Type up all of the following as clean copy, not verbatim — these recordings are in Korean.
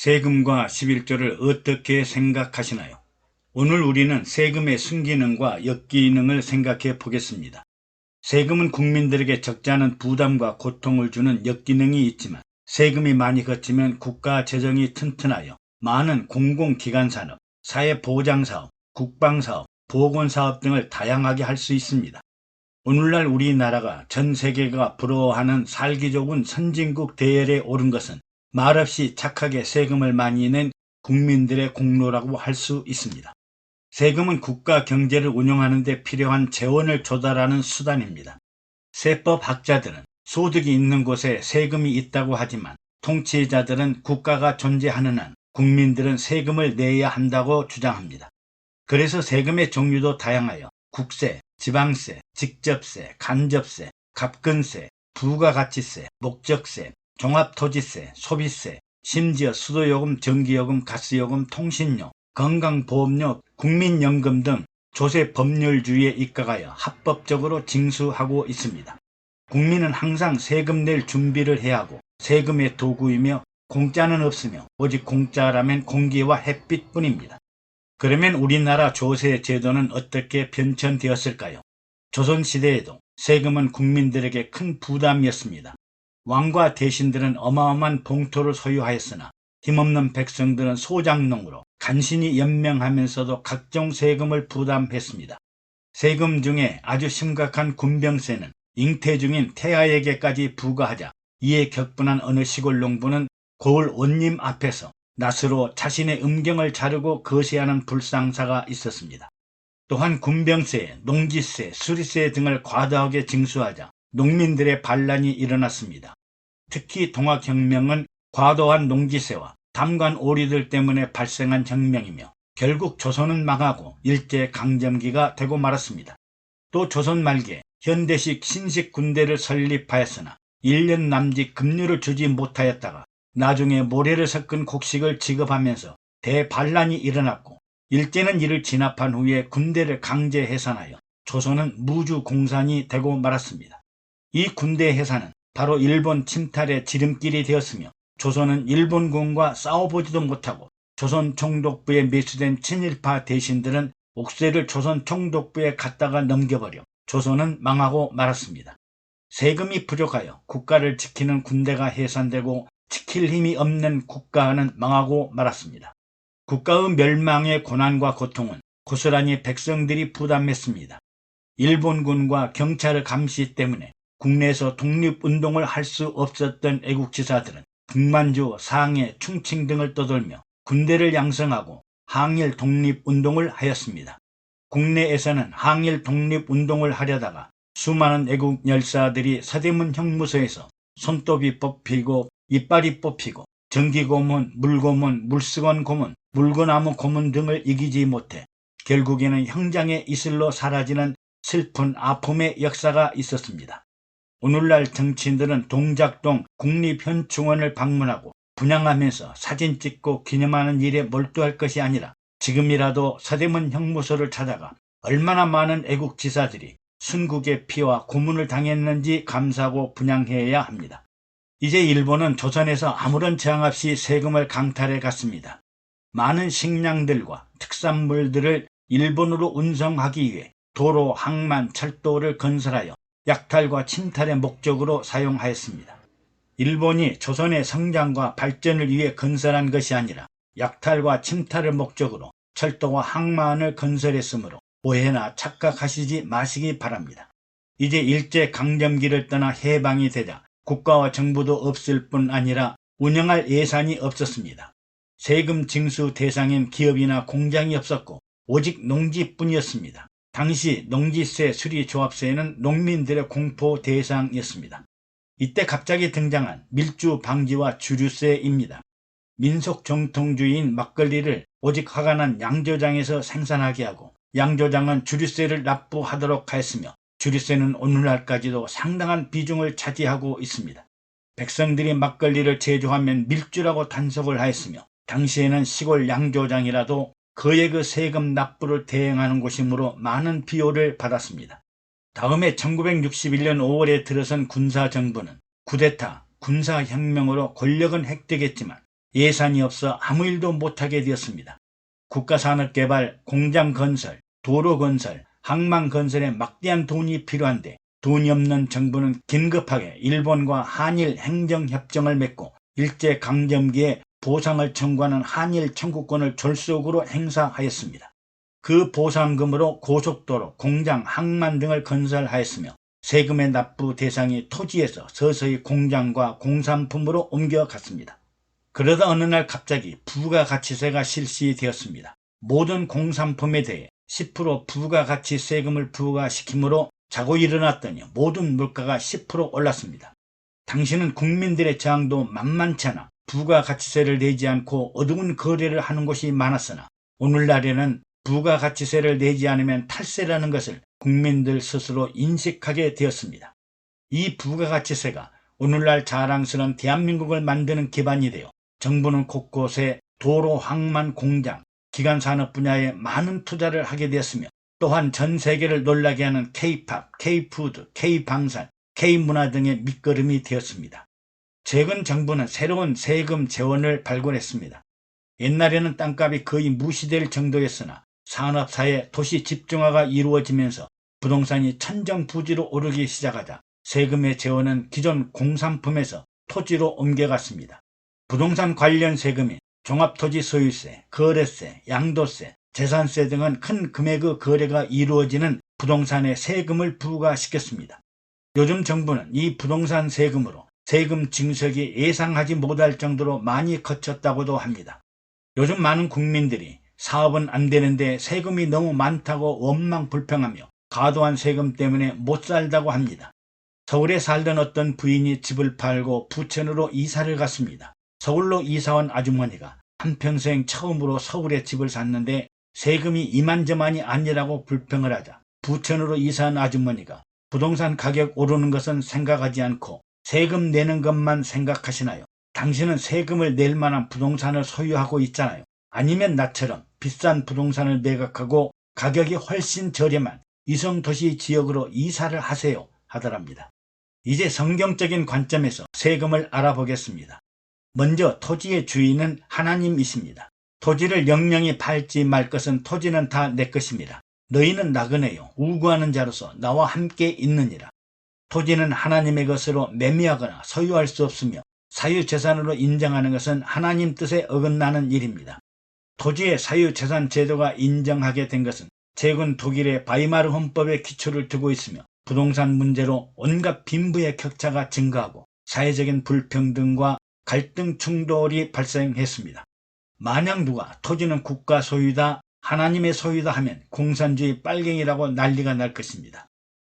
세금과 11조를 어떻게 생각하시나요? 오늘 우리는 세금의 순기능과 역기능을 생각해 보겠습니다. 세금은 국민들에게 적지 않은 부담과 고통을 주는 역기능이 있지만 세금이 많이 걷히면 국가 재정이 튼튼하여 많은 공공기관산업, 사회보장사업, 국방사업, 보건사업 등을 다양하게 할 수 있습니다. 오늘날 우리나라가 전 세계가 부러워하는 살기 좋은 선진국 대열에 오른 것은 말없이 착하게 세금을 많이 낸 국민들의 공로라고 할 수 있습니다. 세금은 국가 경제를 운영하는 데 필요한 재원을 조달하는 수단입니다. 세법학자들은 소득이 있는 곳에 세금이 있다고 하지만 통치자들은 국가가 존재하는 한 국민들은 세금을 내야 한다고 주장합니다. 그래서 세금의 종류도 다양하여 국세, 지방세, 직접세, 간접세, 갑근세, 부가가치세, 목적세, 종합토지세, 소비세, 심지어 수도요금, 전기요금, 가스요금, 통신료, 건강보험료, 국민연금 등 조세 법률주의에 입각하여 합법적으로 징수하고 있습니다. 국민은 항상 세금 낼 준비를 해야 하고 세금의 도구이며 공짜는 없으며 오직 공짜라면 공기와 햇빛뿐입니다. 그러면 우리나라 조세 제도는 어떻게 변천되었을까요? 조선시대에도 세금은 국민들에게 큰 부담이었습니다. 왕과 대신들은 어마어마한 봉토를 소유하였으나 힘없는 백성들은 소장농으로 간신히 연명하면서도 각종 세금을 부담했습니다. 세금 중에 아주 심각한 군병세는 잉태 중인 태아에게까지 부과하자 이에 격분한 어느 시골 농부는 고을 온님 앞에서 낫으로 자신의 음경을 자르고 거세하는 불상사가 있었습니다. 또한 군병세, 농지세, 수리세 등을 과도하게 징수하자 농민들의 반란이 일어났습니다. 특히 동학혁명은 과도한 농지세와 담관 오리들 때문에 발생한 혁명이며 결국 조선은 망하고 일제강점기가 되고 말았습니다. 또 조선 말기에 현대식 신식 군대를 설립하였으나 1년 남짓 급료를 주지 못하였다가 나중에 모래를 섞은 곡식을 지급하면서 대반란이 일어났고 일제는 이를 진압한 후에 군대를 강제 해산하여 조선은 무주공산이 되고 말았습니다. 이 군대 해산은 바로 일본 침탈의 지름길이 되었으며 조선은 일본군과 싸워보지도 못하고 조선 총독부에 매수된 친일파 대신들은 옥새를 조선 총독부에 갖다가 넘겨버려 조선은 망하고 말았습니다. 세금이 부족하여 국가를 지키는 군대가 해산되고 지킬 힘이 없는 국가는 망하고 말았습니다. 국가의 멸망의 고난과 고통은 고스란히 백성들이 부담했습니다. 일본군과 경찰의 감시 때문에 국내에서 독립운동을 할 수 없었던 애국지사들은 북만주, 상해, 충칭 등을 떠돌며 군대를 양성하고 항일 독립운동을 하였습니다. 국내에서는 항일 독립운동을 하려다가 수많은 애국 열사들이 서대문 형무소에서 손톱이 뽑히고 이빨이 뽑히고 전기고문, 물고문, 물수건 고문, 물고나무 고문 등을 이기지 못해 결국에는 형장의 이슬로 사라지는 슬픈 아픔의 역사가 있었습니다. 오늘날 정치인들은 동작동 국립현충원을 방문하고 분향하면서 사진 찍고 기념하는 일에 몰두할 것이 아니라 지금이라도 서대문 형무소를 찾아가 얼마나 많은 애국지사들이 순국의 피와 고문을 당했는지 감사하고 분향해야 합니다. 이제 일본은 조선에서 아무런 제한 없이 세금을 강탈해 갔습니다. 많은 식량들과 특산물들을 일본으로 운송하기 위해 도로, 항만, 철도를 건설하여 약탈과 침탈의 목적으로 사용하였습니다. 일본이 조선의 성장과 발전을 위해 건설한 것이 아니라 약탈과 침탈을 목적으로 철도와 항만을 건설했으므로 오해나 착각하시지 마시기 바랍니다. 이제 일제강점기를 떠나 해방이 되자 국가와 정부도 없을 뿐 아니라 운영할 예산이 없었습니다. 세금 징수 대상인 기업이나 공장이 없었고 오직 농지뿐이었습니다. 당시 농지세 수리조합세는 농민들의 공포 대상이었습니다. 이때 갑자기 등장한 밀주 방지와 주류세입니다. 민속 정통주의인 막걸리를 오직 화가 난 양조장에서 생산하게 하고 양조장은 주류세를 납부하도록 하였으며 주류세는 오늘날까지도 상당한 비중을 차지하고 있습니다. 백성들이 막걸리를 제조하면 밀주라고 단속을 하였으며 당시에는 시골 양조장이라도 그의 그 세금 납부를 대행하는 곳이므로 많은 비호를 받았습니다. 다음에 1961년 5월에 들어선 군사정부는 쿠데타, 군사혁명으로 권력은 획득했지만 예산이 없어 아무 일도 못하게 되었습니다. 국가산업개발, 공장 건설, 도로 건설, 항만 건설에 막대한 돈이 필요한데 돈이 없는 정부는 긴급하게 일본과 한일 행정협정을 맺고 일제강점기에 보상을 청구하는 한일 청구권을 졸속으로 행사하였습니다. 그 보상금으로 고속도로, 공장, 항만 등을 건설하였으며 세금의 납부 대상이 토지에서 서서히 공장과 공산품으로 옮겨갔습니다. 그러다 어느 날 갑자기 부가가치세가 실시되었습니다. 모든 공산품에 대해 10% 부가가치 세금을 부과시키므로 자고 일어났더니 모든 물가가 10% 올랐습니다. 당시는 국민들의 저항도 만만치 않아 부가가치세를 내지 않고 어두운 거래를 하는 곳이 많았으나 오늘날에는 부가가치세를 내지 않으면 탈세라는 것을 국민들 스스로 인식하게 되었습니다. 이 부가가치세가 오늘날 자랑스러운 대한민국을 만드는 기반이 되어 정부는 곳곳에 도로, 항만, 공장, 기간산업 분야에 많은 투자를 하게 되었으며 또한 전 세계를 놀라게 하는 K-팝, K-푸드, K-방산, K-문화 등의 밑거름이 되었습니다. 최근 정부는 새로운 세금 재원을 발굴했습니다. 옛날에는 땅값이 거의 무시될 정도였으나 산업사회 도시 집중화가 이루어지면서 부동산이 천정부지로 오르기 시작하자 세금의 재원은 기존 공산품에서 토지로 옮겨갔습니다. 부동산 관련 세금인 종합토지 소유세, 거래세, 양도세, 재산세 등은 큰 금액의 거래가 이루어지는 부동산에 세금을 부과시켰습니다. 요즘 정부는 이 부동산 세금으로 세금 증석이 예상하지 못할 정도로 많이 커졌다고도 합니다. 요즘 많은 국민들이 사업은 안 되는데 세금이 너무 많다고 원망불평하며 과도한 세금 때문에 못 살다고 합니다. 서울에 살던 어떤 부인이 집을 팔고 부천으로 이사를 갔습니다. 서울로 이사온 아주머니가 한평생 처음으로 서울에 집을 샀는데 세금이 이만저만이 아니라고 불평을 하자 부천으로 이사한 아주머니가 부동산 가격 오르는 것은 생각하지 않고 세금 내는 것만 생각하시나요? 당신은 세금을 낼 만한 부동산을 소유하고 있잖아요. 아니면 나처럼 비싼 부동산을 매각하고 가격이 훨씬 저렴한 이성도시 지역으로 이사를 하세요 하더랍니다. 이제 성경적인 관점에서 세금을 알아보겠습니다. 먼저 토지의 주인은 하나님이십니다. 토지를 영영히 팔지 말 것은 토지는 다 내 것입니다. 너희는 나그네요 우구하는 자로서 나와 함께 있느니라. 토지는 하나님의 것으로 매매하거나 소유할 수 없으며 사유재산으로 인정하는 것은 하나님 뜻에 어긋나는 일입니다. 토지의 사유재산 제도가 인정하게 된 것은 최근 독일의 바이마르 헌법에 기초를 두고 있으며 부동산 문제로 온갖 빈부의 격차가 증가하고 사회적인 불평등과 갈등 충돌이 발생했습니다. 만약 누가 토지는 국가 소유다, 하나님의 소유다 하면 공산주의 빨갱이라고 난리가 날 것입니다.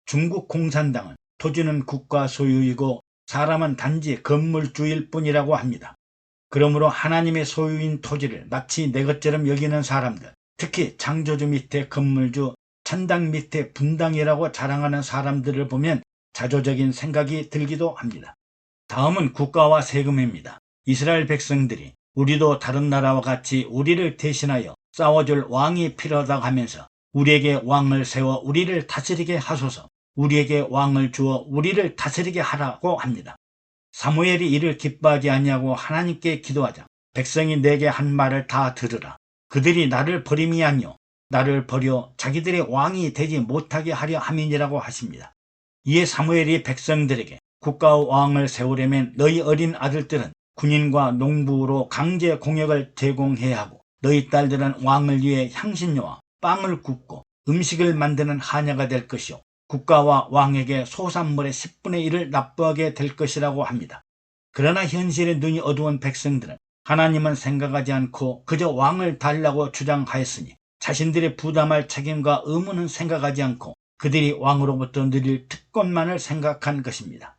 중국 공산당은 토지는 국가 소유이고 사람은 단지 건물주일 뿐이라고 합니다. 그러므로 하나님의 소유인 토지를 마치 내 것처럼 여기는 사람들, 특히 창조주 밑에 건물주, 천당 밑에 분당이라고 자랑하는 사람들을 보면 자조적인 생각이 들기도 합니다. 다음은 국가와 세금입니다. 이스라엘 백성들이 우리도 다른 나라와 같이 우리를 대신하여 싸워줄 왕이 필요하다고 하면서 우리에게 왕을 세워 우리를 다스리게 하소서, 우리에게 왕을 주어 우리를 다스리게 하라고 합니다. 사무엘이 이를 기뻐하지 아니하고 하나님께 기도하자 백성이 내게 한 말을 다 들으라. 그들이 나를 버림이 아니요 나를 버려 자기들의 왕이 되지 못하게 하려 함이니라고 하십니다. 이에 사무엘이 백성들에게 국가의 왕을 세우려면 너희 어린 아들들은 군인과 농부로 강제 공역을 제공해야 하고 너희 딸들은 왕을 위해 향신료와 빵을 굽고 음식을 만드는 하녀가 될 것이요 국가와 왕에게 소산물의 10분의 1을 납부하게 될 것이라고 합니다. 그러나 현실의 눈이 어두운 백성들은 하나님은 생각하지 않고 그저 왕을 달라고 주장하였으니 자신들이 부담할 책임과 의무는 생각하지 않고 그들이 왕으로부터 누릴 특권만을 생각한 것입니다.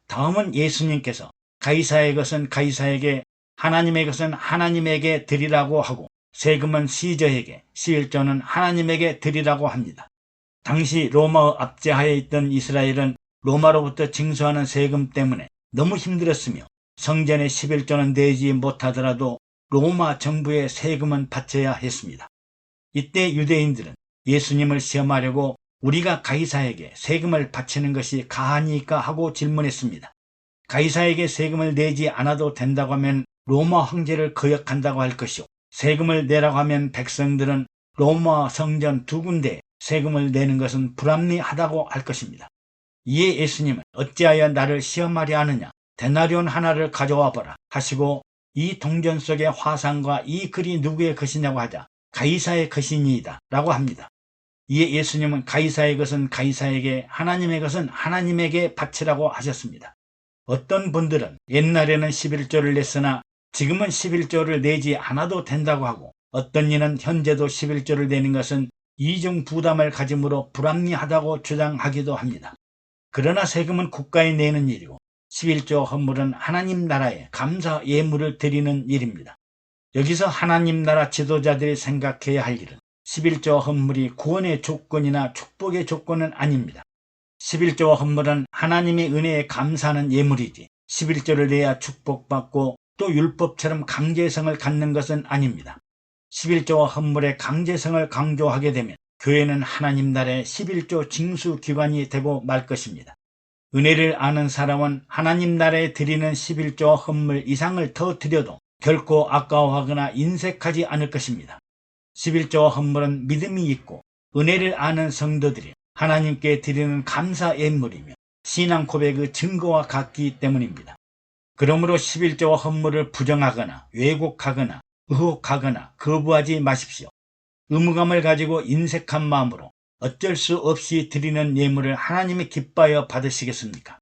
다음은 예수님께서 가이사의 것은 가이사에게, 하나님의 것은 하나님에게 드리라고 하고 세금은 시저에게, 시일조는 하나님에게 드리라고 합니다. 당시 로마의 압제하에 있던 이스라엘은 로마로부터 징수하는 세금 때문에 너무 힘들었으며 성전의 11조는 내지 못하더라도 로마 정부의 세금은 바쳐야 했습니다. 이때 유대인들은 예수님을 시험하려고 우리가 가이사에게 세금을 바치는 것이 가하니까 하고 질문했습니다. 가이사에게 세금을 내지 않아도 된다고 하면 로마 황제를 거역한다고 할 것이요. 세금을 내라고 하면 백성들은 로마 성전 2군데에 세금을 내는 것은 불합리하다고 할 것입니다. 이에 예수님은 어찌하여 나를 시험하려 하느냐, 데나리온 하나를 가져와 보라 하시고 이 동전 속의 화상과 이 글이 누구의 것이냐고 하자 가이사의 것이니이다 라고 합니다. 이에 예수님은 가이사의 것은 가이사에게, 하나님의 것은 하나님에게 바치라고 하셨습니다. 어떤 분들은 옛날에는 11조를 냈으나 지금은 11조를 내지 않아도 된다고 하고, 어떤 이는 현재도 11조를 내는 것은 이중 부담을 가짐으로 불합리하다고 주장하기도 합니다. 그러나 세금은 국가에 내는 일이고 11조 헌물은 하나님 나라에 감사 예물을 드리는 일입니다. 여기서 하나님 나라 지도자들이 생각해야 할 일은 11조 헌물이 구원의 조건이나 축복의 조건은 아닙니다. 11조 헌물은 하나님의 은혜에 감사하는 예물이지 11조를 내야 축복받고 또 율법처럼 강제성을 갖는 것은 아닙니다. 11조 헌물의 강제성을 강조하게 되면 교회는 하나님 나라의 11조 징수기관이 되고 말 것입니다. 은혜를 아는 사람은 하나님 나라에 드리는 11조 헌물 이상을 더 드려도 결코 아까워하거나 인색하지 않을 것입니다. 11조 헌물은 믿음이 있고 은혜를 아는 성도들이 하나님께 드리는 감사 예물이며 신앙 고백의 증거와 같기 때문입니다. 그러므로 11조 헌물을 부정하거나 왜곡하거나 의혹하거나 거부하지 마십시오. 의무감을 가지고 인색한 마음으로 어쩔 수 없이 드리는 예물을 하나님이 기뻐하여 받으시겠습니까?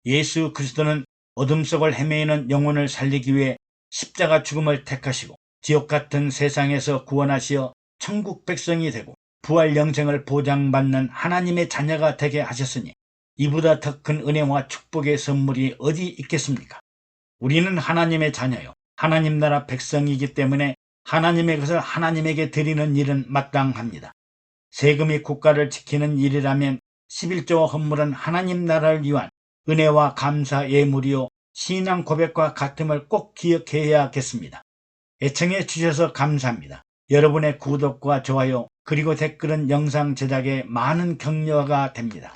예수 그리스도는 어둠 속을 헤매이는 영혼을 살리기 위해 십자가 죽음을 택하시고 지옥 같은 세상에서 구원하시어 천국 백성이 되고 부활 영생을 보장받는 하나님의 자녀가 되게 하셨으니 이보다 더 큰 은혜와 축복의 선물이 어디 있겠습니까? 우리는 하나님의 자녀요, 하나님 나라 백성이기 때문에 하나님의 것을 하나님에게 드리는 일은 마땅합니다. 세금이 국가를 지키는 일이라면 11조 헌물은 하나님 나라를 위한 은혜와 감사 예물이요 신앙 고백과 같음을 꼭 기억해야겠습니다. 애청해 주셔서 감사합니다. 여러분의 구독과 좋아요 그리고 댓글은 영상 제작에 많은 격려가 됩니다.